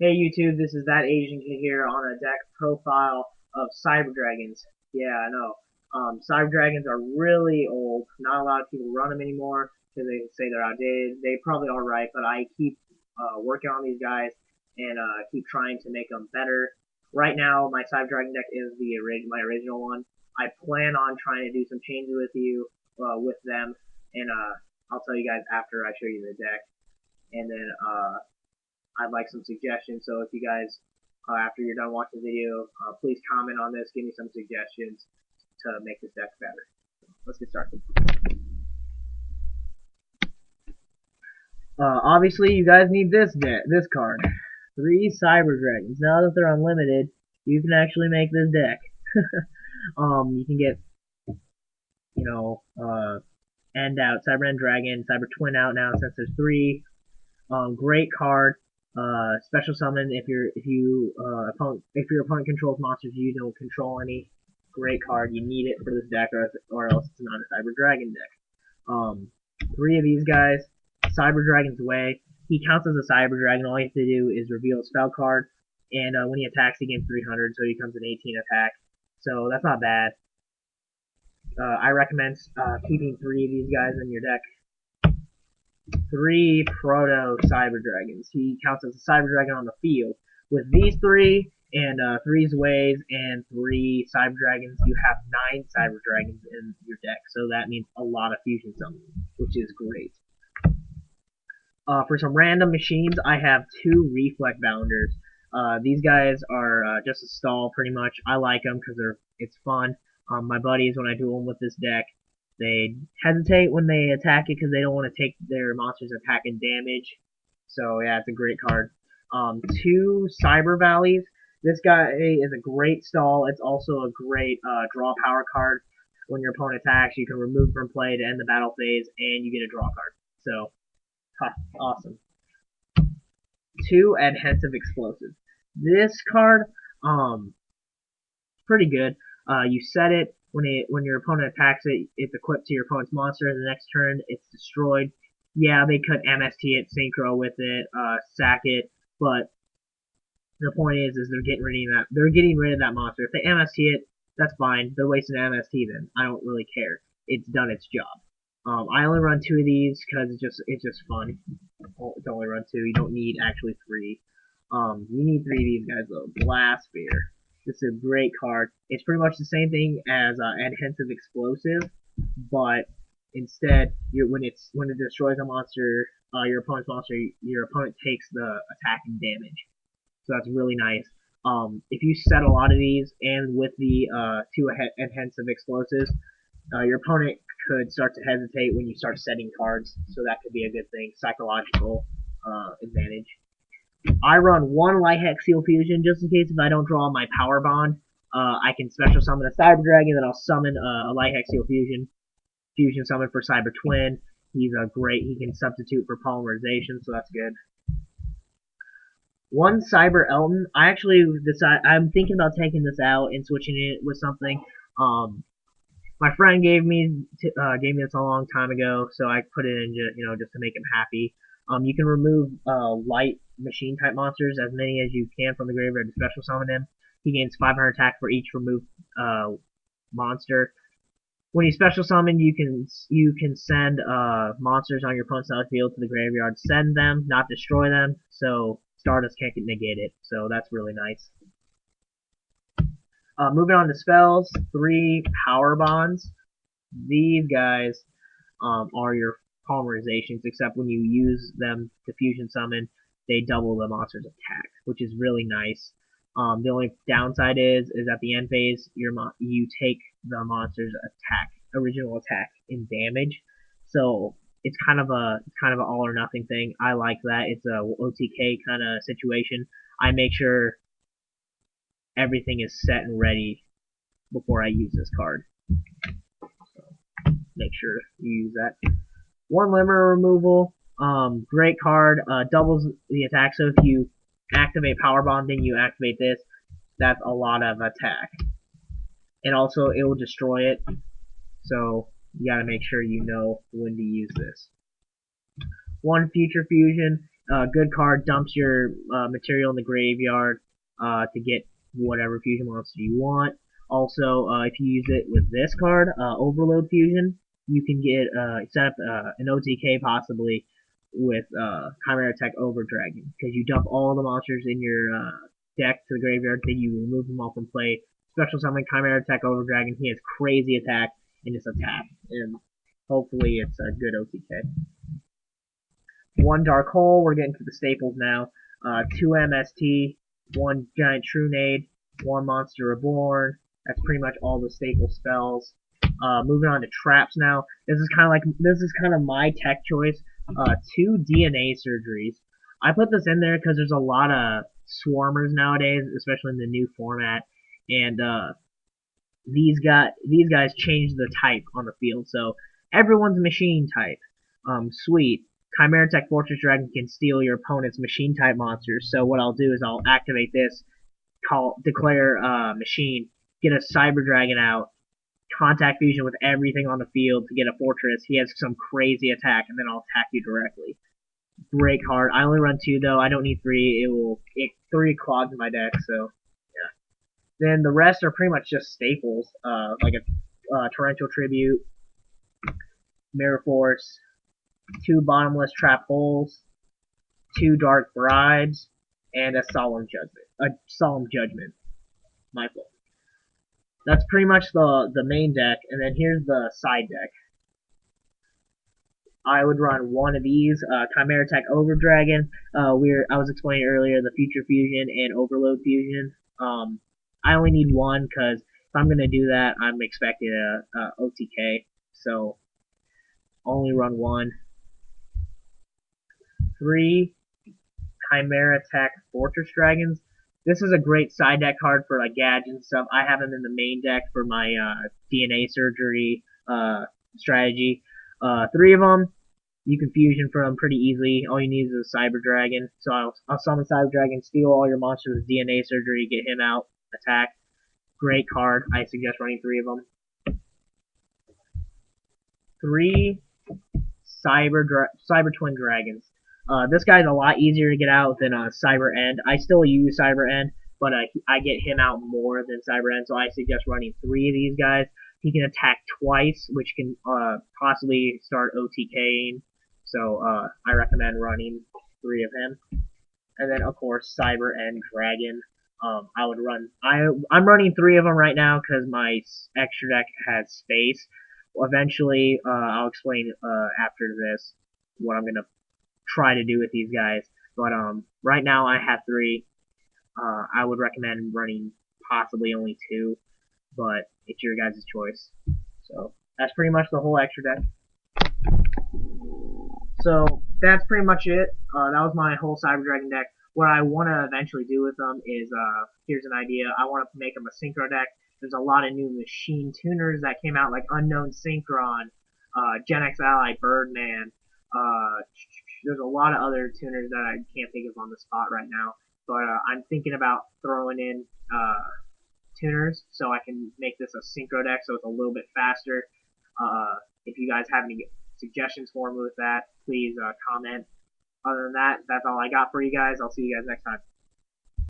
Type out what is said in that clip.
Hey YouTube, this is that Asian kid here on a deck profile of Cyber Dragons. Yeah, I know. Cyber Dragons are really old. Not a lot of people run them anymore because they say they're outdated. They probably are right, but I keep working on these guys and keep trying to make them better. Right now, my Cyber Dragon deck is my original one. I plan on trying to do some changes with them, and I'll tell you guys after I show you the deck. And then I'd like some suggestions. So if you guys, after you're done watching the video, please comment on this. Give me some suggestions to make this deck better. Let's get started. Obviously, you guys need this card. 3 Cyber Dragons. Now that they're unlimited, you can actually make this deck. You can get, End out, Cyber End Dragon, Cyber Twin out now since there's 3. Great card. Special summon if your opponent controls monsters you don't control any. Great card. You need it for this deck, or else it's not a Cyber Dragon deck. 3 of these guys. Cyber Dragon's Way. He counts as a Cyber Dragon. All you have to do is reveal a spell card, and when he attacks, he gains 300, so he becomes an 18 attack. So that's not bad. I recommend keeping 3 of these guys in your deck. 3 Proto Cyber Dragons. He counts as a Cyber Dragon on the field. With these 3 and 3's Ways and 3 Cyber Dragons, you have 9 Cyber Dragons in your deck. So that means a lot of fusion summons, which is great. For some random machines, I have 2 Reflect Bounders. These guys are just a stall, pretty much. I like them because it's fun. My buddies, when I duel them with this deck, they hesitate when they attack it because they don't want to take their monster's attack and damage. So yeah, it's a great card. 2 Cyber Valleys. This guy is a great stall. It's also a great draw power card. When your opponent attacks, you can remove from play to end the battle phase, and you get a draw card. So, awesome. 2 Adhesive Explosive. This card, pretty good. You set it when your opponent attacks it. It's equipped to your opponent's monster. The next turn, it's destroyed. Yeah, they could MST it, synchro with it, sack it, but the point is they're getting rid of that. They're getting rid of that monster. If they MST it, that's fine. They're wasting MST then. I don't really care. It's done its job. I only run 2 of these because it's just fun to only run 2. You don't need actually 3. You need 3 of these guys though. Blast Sphere. This is a great card. It's pretty much the same thing as Adhesive Explosive, but instead, when it destroys a monster, your opponent's monster, your opponent takes the attack and damage. So that's really nice. If you set a lot of these, and with the 2 Adhesive Explosives, your opponent could start to hesitate when you start setting cards, so that could be a good thing. Psychological advantage. I run 1 Light Hex Seal Fusion just in case if I don't draw my Power Bond. I can special summon a Cyber Dragon, then I'll summon a Light Hex Seal Fusion summon for Cyber Twin. He's great. He can substitute for polymerization, so that's good. 1 Cyber Elton. I'm thinking about taking this out and switching it with something. My friend gave me this a long time ago, so I put it in just to make him happy. You can remove light machine type monsters, as many as you can from the graveyard to special summon him. He gains 500 attack for each removed monster. When you special summon, you can send monsters on your opponent's field to the graveyard. Send them, not destroy them. So Stardust can't negate it. So that's really nice. Moving on to spells, 3 Power Bonds. These guys are your polymerizations, except when you use them to fusion summon, they double the monster's attack, which is really nice. The only downside is at the end phase, you take the monster's original attack in damage. So it's kind of an all or nothing thing. I like that. It's a OTK kind of situation. I make sure everything is set and ready before I use this card. So make sure you use that. 1 Limmer Removal. Great card. Doubles the attack. So if you activate Power Bomb, then you activate this. That's a lot of attack. And also, it will destroy it. So you gotta make sure you know when to use this. 1 Future Fusion. Good card dumps your material in the graveyard to get whatever fusion monster you want. Also, if you use it with this card, Overload Fusion, you can get set up an OTK possibly with Chimera Tech Overdragon because you dump all the monsters in your deck to the graveyard, then you remove them all from play. Special summon Chimera Tech Overdragon. He has crazy attack and just attack, and hopefully it's a good OTK. One Dark Hole, we're getting to the staples now. Two MST, one Giant Trunade, one Monster Reborn. That's pretty much all the staple spells. Moving on to traps now. This is kind of my tech choice. Two DNA surgeries. I put this in there because there's a lot of swarmers nowadays, especially in the new format, and these guys change the type on the field. So everyone's machine type. Sweet. Chimera Tech Fortress Dragon can steal your opponent's machine type monsters. So what I'll do is I'll activate this, declare machine, get a Cyber Dragon out, contact fusion with everything on the field to get a fortress. He has some crazy attack, and then I'll attack you directly. Great card. I only run two though. I don't need three. Three clogs my deck. So yeah. Then the rest are pretty much just staples, like a Torrential Tribute, Mirror Force, two Bottomless Trap Holes, two Dark Bribes, and a Solemn Judgment. My fault. That's pretty much the main deck, and then here's the side deck. I would run one of these, Chimera Tech Overdragon. I was explaining earlier the Future Fusion and Overload Fusion. I only need one because if I'm gonna do that, I'm expecting a OTK. So only run one. Three Chimera Tech Fortress Dragons. This is a great side deck card for like gadgets and stuff. I have them in the main deck for my DNA surgery strategy. Three of them, you can fusion from pretty easily. All you need is a Cyber Dragon. So I'll summon Cyber Dragon, steal all your monsters with DNA surgery, get him out, attack. Great card. I suggest running three of them. Three Cyber Twin Dragons. This guy's a lot easier to get out than Cyber End. I still use Cyber End, but I get him out more than Cyber End, so I suggest running three of these guys. He can attack twice, which can possibly start OTKing, so I recommend running three of him. And then, of course, Cyber End Dragon. I'm running three of them right now because my extra deck has space. Eventually, I'll explain after this what I'm gonna try to do with these guys. But right now I have three. I would recommend running possibly only two, but it's your guys' choice. So that's pretty much the whole extra deck. So that's pretty much it. That was my whole Cyber Dragon deck. What I want to eventually do with them is, here's an idea. I want to make them a synchro deck. There's a lot of new machine tuners that came out, like Unknown Synchron, Gen X Ally, Birdman. There's a lot of other tuners that I can't think of on the spot right now. But I'm thinking about throwing in tuners so I can make this a synchro deck so it's a little bit faster. If you guys have any suggestions for me with that, please comment. Other than that, that's all I got for you guys. I'll see you guys next time.